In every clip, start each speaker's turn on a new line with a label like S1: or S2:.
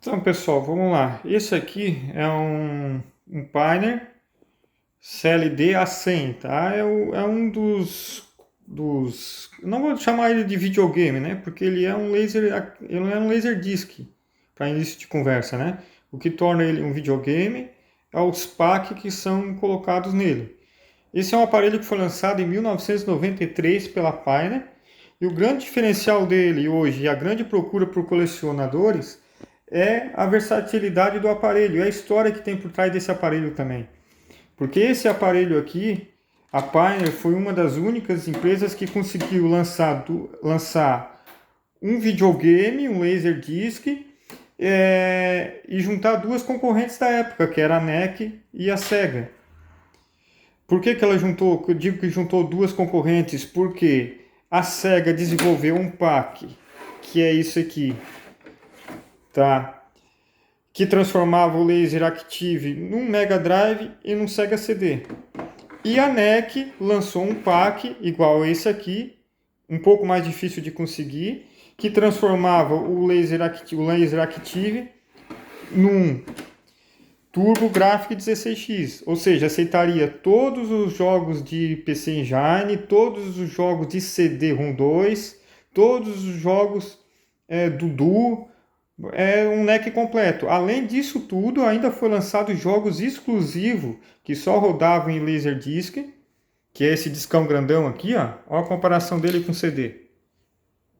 S1: Então, pessoal, vamos lá. Esse aqui é um Pioneer CLD A100, tá? É um dos... Não vou chamar ele de videogame, né? Porque ele é um laser disc, para início de conversa, né? O que torna ele um videogame é os packs que são colocados nele. Esse é um aparelho que foi lançado em 1993 pela Pioneer, e o grande diferencial dele hoje e a grande procura por colecionadores é a versatilidade do aparelho, é a história que tem por trás desse aparelho também. Porque esse aparelho aqui, a Pioneer foi uma das únicas empresas que conseguiu lançar um videogame, um Laserdisc, e juntar duas concorrentes da época, que era a NEC e a Sega. Por que ela juntou? Eu digo que juntou duas concorrentes, porque a Sega desenvolveu um pack, que é isso aqui, tá? Que transformava o Laser Active num Mega Drive e num Sega CD. E a NEC lançou um pack igual a esse aqui, um pouco mais difícil de conseguir, que transformava o Laser Active num TurboGrafx 16X, ou seja, aceitaria todos os jogos de PC Engine, todos os jogos de CD-ROM 2, todos os jogos do um NEC completo. Além disso tudo, ainda foi lançado jogos exclusivos que só rodavam em Laserdisc, que é esse discão grandão aqui, ó. Olha a comparação dele com CD.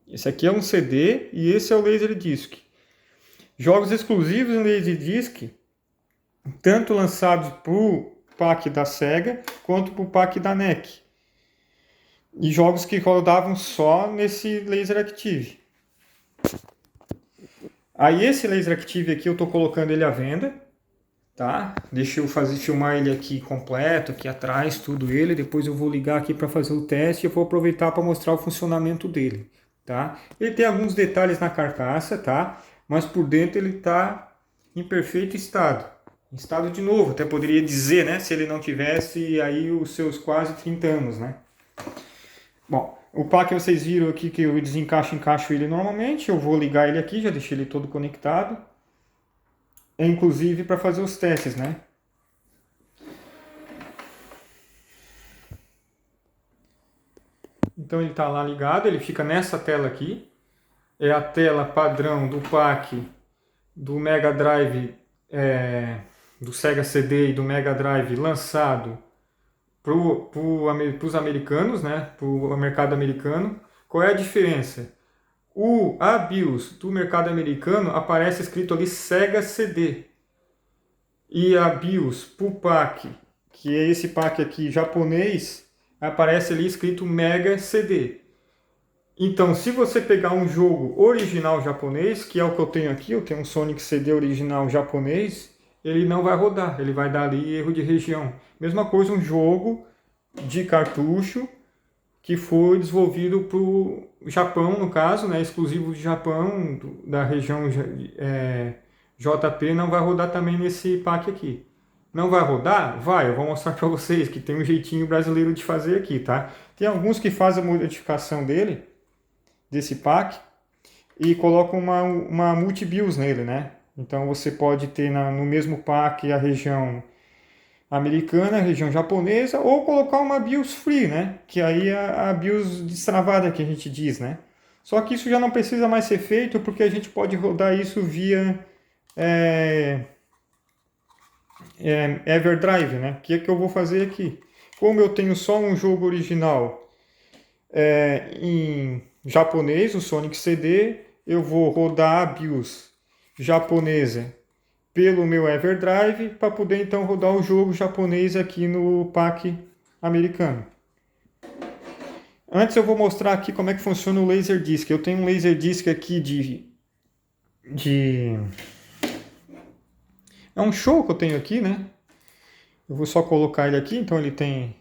S1: Esse aqui é um CD e esse é o Laserdisc. Jogos exclusivos em Laserdisc, tanto lançados para o pack da Sega quanto para o pack da NEC. E jogos que rodavam só nesse Laser Active. Aí esse Laser Active aqui eu estou colocando ele à venda, tá? Deixa eu filmar ele aqui completo, aqui atrás, tudo ele. Depois eu vou ligar aqui para fazer o teste e eu vou aproveitar para mostrar o funcionamento dele, tá? Ele tem alguns detalhes na carcaça, tá? Mas por dentro ele está em perfeito estado. Em estado de novo, até poderia dizer, né? Se ele não tivesse aí os seus quase 30 anos, né? Bom, o pack vocês viram aqui que eu encaixo ele normalmente. Eu vou ligar ele aqui, já deixei ele todo conectado. Inclusive para fazer os testes, né? Então ele está lá ligado, ele fica nessa tela aqui. É a tela padrão do pack do Mega Drive, do Sega CD e do Mega Drive lançado para os americanos, né? Para o mercado americano. Qual é a diferença? A BIOS do mercado americano aparece escrito ali Sega CD. E a BIOS para o pack, que é esse pack aqui japonês, aparece ali escrito Mega CD. Então, se você pegar um jogo original japonês, que é o que eu tenho aqui, eu tenho um Sonic CD original japonês, ele não vai rodar, ele vai dar ali erro de região. Mesma coisa um jogo de cartucho que foi desenvolvido para o Japão, no caso, né, exclusivo de Japão, da região JP, não vai rodar também nesse pack aqui. Não vai rodar? Vai, eu vou mostrar para vocês que tem um jeitinho brasileiro de fazer aqui, tá? Tem alguns que fazem a modificação desse pack, e colocam uma multi-BIOS nele, né? Então você pode ter no mesmo pack a região americana, a região japonesa, ou colocar uma BIOS free, né? Que aí é a BIOS destravada que a gente diz, né? Só que isso já não precisa mais ser feito porque a gente pode rodar isso via EverDrive, né? O que é que eu vou fazer aqui? Como eu tenho só um jogo original em japonês, o Sonic CD, eu vou rodar a BIOS japonesa pelo meu EverDrive para poder então rodar o jogo japonês aqui no pack americano. Antes eu vou mostrar aqui como é que funciona o Laserdisc. Eu tenho um Laserdisc aqui é um show que eu tenho aqui, né? Eu vou só colocar ele aqui, então ele tem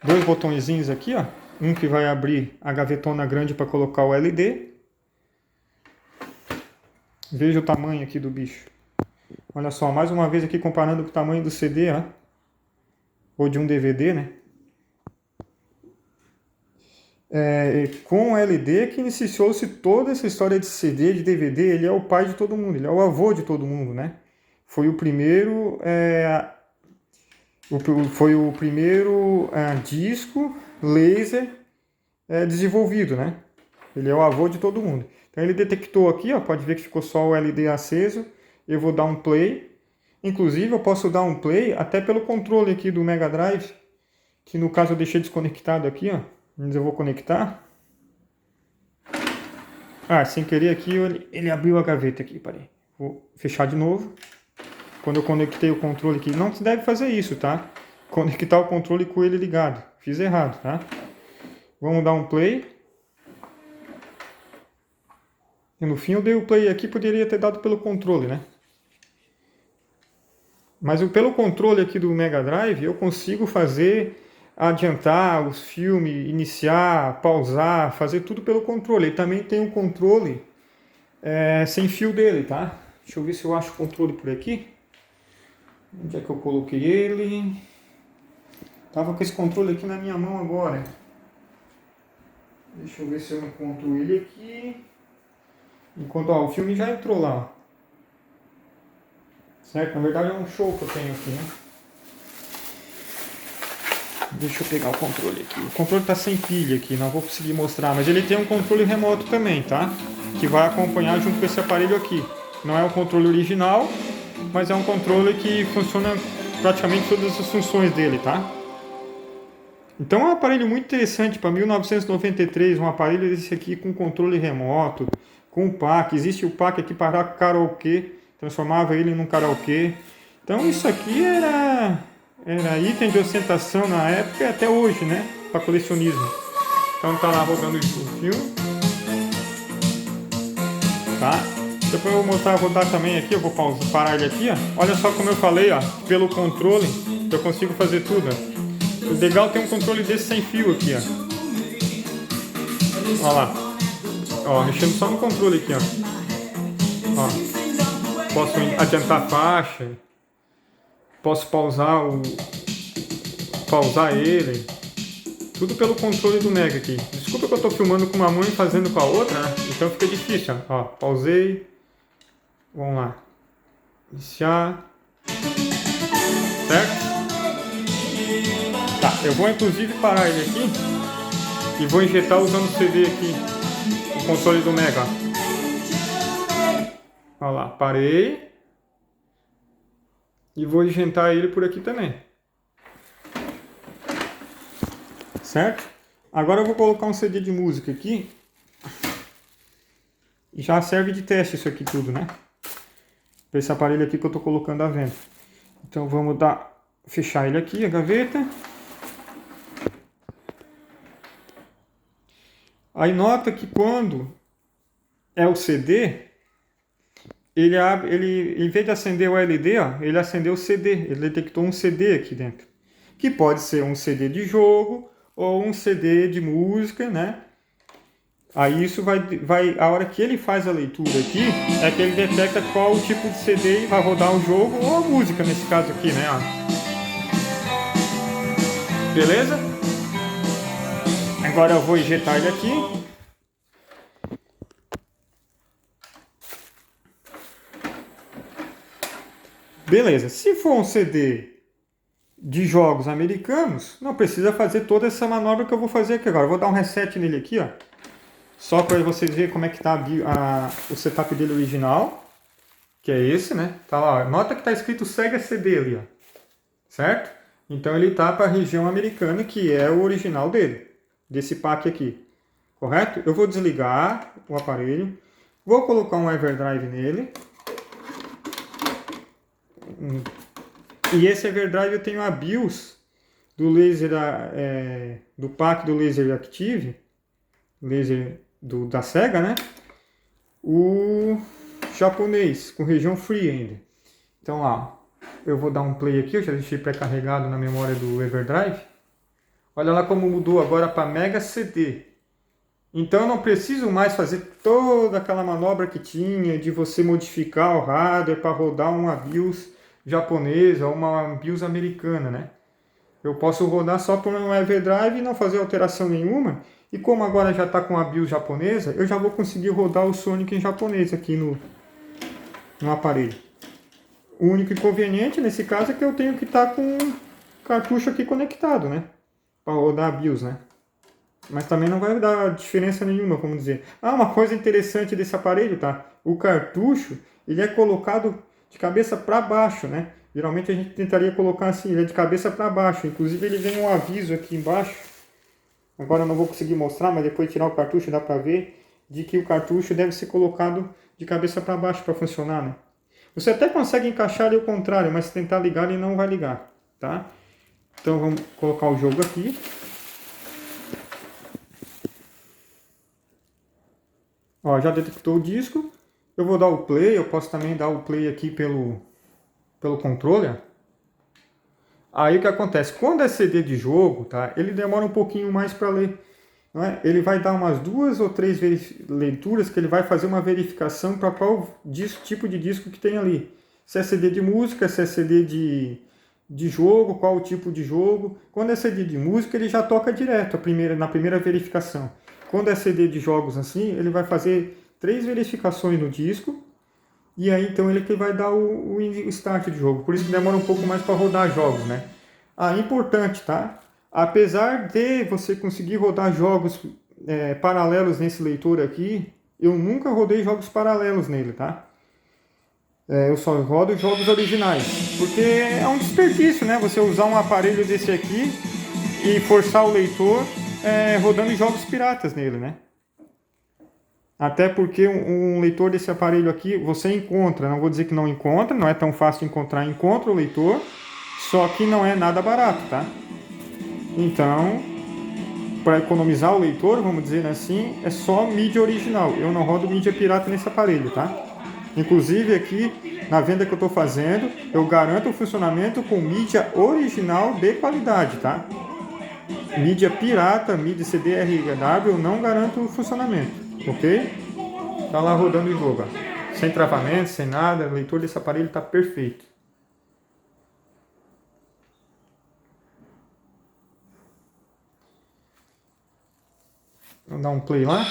S1: dois botõezinhos aqui, ó. Um que vai abrir a gavetona grande para colocar o LD. Veja o tamanho aqui do bicho. Olha só, mais uma vez aqui comparando com o tamanho do CD, ó. Ou de um DVD, né? com o LD que iniciou-se toda essa história de CD, de DVD. Ele é o pai de todo mundo, ele é o avô de todo mundo, né? Foi o primeiro, disco laser desenvolvido, né? Ele é o avô de todo mundo. Então ele detectou aqui, ó, pode ver que ficou só o LD aceso. Eu vou dar um play. Inclusive eu posso dar um play até pelo controle aqui do Mega Drive, que no caso eu deixei desconectado aqui, ó. Mas eu vou conectar. Sem querer aqui ele abriu a gaveta aqui, parei. Vou fechar de novo. Quando eu conectei o controle aqui, não se deve fazer isso, tá? Conectar o controle com ele ligado. Fiz errado, tá? Vamos dar um play. E no fim eu dei o play aqui, poderia ter dado pelo controle, né? Mas pelo controle aqui do Mega Drive, eu consigo adiantar os filmes, iniciar, pausar, fazer tudo pelo controle. E também tem um controle sem fio dele, tá? Deixa eu ver se eu acho o controle por aqui. Onde é que eu coloquei ele? Tava com esse controle aqui na minha mão agora. Deixa eu ver se eu encontro ele aqui. Enquanto o filme já entrou lá. Certo? Na verdade é um show que eu tenho aqui, né? Deixa eu pegar o controle aqui. O controle está sem pilha aqui, não vou conseguir mostrar. Mas ele tem um controle remoto também, tá? Que vai acompanhar junto com esse aparelho aqui. Não é o controle original, mas é um controle que funciona praticamente todas as funções dele, tá? Então é um aparelho muito interessante para 1993, um aparelho desse aqui com controle remoto, com PAC. Existe o PAC aqui para karaokê, transformava ele num karaokê. Então isso aqui era item de ostentação na época e até hoje, né? Para colecionismo. Então tá lá rodando o filme. Tá? Depois eu vou mostrar, rodar também aqui, eu vou parar ele aqui, ó. Olha só como eu falei, ó, pelo controle eu consigo fazer tudo, ó. O legal é ter um controle desse sem fio aqui, ó. Olha lá. Ó, mexendo só no controle aqui, ó. Ó. Posso adiantar a faixa. Posso pausar ele. Tudo pelo controle do Mega aqui. Desculpa que eu tô filmando com uma mão e fazendo com a outra, né? Então fica difícil, ó. Pausei. Vamos lá. Iniciar. Certo? Tá, eu vou inclusive parar ele aqui e vou injetar usando o CD aqui, o controle do Mega. Olha lá, parei e vou injetar ele por aqui também. Certo? Agora eu vou colocar um CD de música aqui e já serve de teste isso aqui tudo, né? Para esse aparelho aqui que eu estou colocando à venda. Então vamos fechar ele aqui, a gaveta. Aí nota que quando é o CD, ele em vez de acender o LED, ó, ele acendeu o CD, ele detectou um CD aqui dentro. Que pode ser um CD de jogo ou um CD de música, né? Aí isso a hora que ele faz a leitura aqui, é que ele detecta qual o tipo de CD vai rodar o jogo ou a música nesse caso aqui, né? Ó. Beleza? Agora eu vou injetar ele aqui. Beleza, se for um CD de jogos americanos, não precisa fazer toda essa manobra que eu vou fazer aqui agora. Eu vou dar um reset nele aqui, ó. Só para vocês verem como é que tá o setup dele original, que é esse, né? Tá lá, nota que tá escrito Sega CD ali, ó. Certo? Então ele tá para a região americana, que é o original dele, desse pack aqui. Correto? Eu vou desligar o aparelho, vou colocar um Everdrive nele. E esse Everdrive eu tenho a BIOS do laser do pack do Laser Active, laser da Sega, né? O japonês, com região free ainda. Então lá, eu vou dar um play aqui, eu já deixei pré-carregado na memória do Everdrive. Olha lá como mudou agora para Mega CD. Então eu não preciso mais fazer toda aquela manobra que tinha de você modificar o hardware para rodar uma BIOS japonesa ou uma BIOS americana, né? Eu posso rodar só por um Everdrive e não fazer alteração nenhuma E como agora já está com a BIOS japonesa, eu já vou conseguir rodar o Sonic em japonês aqui no aparelho. O único inconveniente nesse caso é que eu tenho que estar com o cartucho aqui conectado, né? Para rodar a BIOS, né? Mas também não vai dar diferença nenhuma, vamos dizer. Ah, uma coisa interessante desse aparelho, tá? O cartucho, ele é colocado de cabeça para baixo, né? Geralmente a gente tentaria colocar assim, ele é de cabeça para baixo. Inclusive ele vem um aviso aqui embaixo. Agora eu não vou conseguir mostrar, mas depois de tirar o cartucho dá para ver de que o cartucho deve ser colocado de cabeça para baixo para funcionar, né? Você até consegue encaixar ele ao contrário, mas se tentar ligar ele não vai ligar, tá? Então vamos colocar o jogo aqui. Ó, já detectou o disco. Eu vou dar o play, eu posso também dar o play aqui pelo controller. Aí o que acontece? Quando é CD de jogo, tá? Ele demora um pouquinho mais para ler. Não é? Ele vai dar umas 2 ou 3 leituras que ele vai fazer uma verificação para qual tipo de disco que tem ali. Se é CD de música, se é CD de jogo, qual o tipo de jogo. Quando é CD de música, ele já toca direto na primeira verificação. Quando é CD de jogos assim, ele vai fazer 3 verificações no disco. E aí então ele que vai dar o start de jogo. Por isso que demora um pouco mais para rodar jogos, né? Ah, importante, tá? Apesar de você conseguir rodar jogos paralelos nesse leitor aqui, eu nunca rodei jogos paralelos nele, tá? Eu só rodo jogos originais. Porque é um desperdício, né? Você usar um aparelho desse aqui e forçar o leitor rodando jogos piratas nele, né? Até porque um leitor desse aparelho aqui você encontra, não vou dizer que não encontra, não é tão fácil de encontrar, encontra o leitor, só que não é nada barato, tá? Então, para economizar o leitor, vamos dizer assim, é só mídia original. Eu não rodo mídia pirata nesse aparelho, tá? Inclusive aqui, na venda que eu estou fazendo, eu garanto o funcionamento com mídia original de qualidade, tá? Mídia pirata, mídia CD-RW, eu não garanto o funcionamento. Ok? Tá lá rodando o jogo, ó. Sem travamento, sem nada, o leitor desse aparelho tá perfeito. Vamos dar um play lá.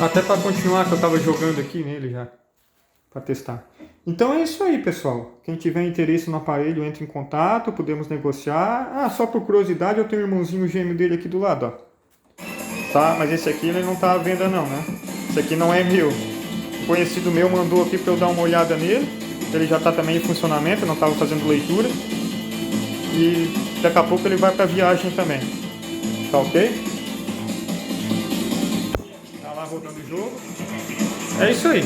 S1: Até para continuar que eu tava jogando aqui nele já, para testar. Então é isso aí, pessoal. Quem tiver interesse no aparelho, entre em contato, podemos negociar. Ah, só por curiosidade, eu tenho um irmãozinho gêmeo dele aqui do lado, ó. Tá, mas esse aqui ele não tá à venda não, né? Esse aqui não é meu. Um conhecido meu mandou aqui para eu dar uma olhada nele. Ele já tá também em funcionamento, eu não estava fazendo leitura. E daqui a pouco ele vai para viagem também. Tá ok? Tá lá rodando o jogo. É isso aí.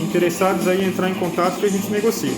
S1: Interessados aí em entrar em contato que a gente negocia.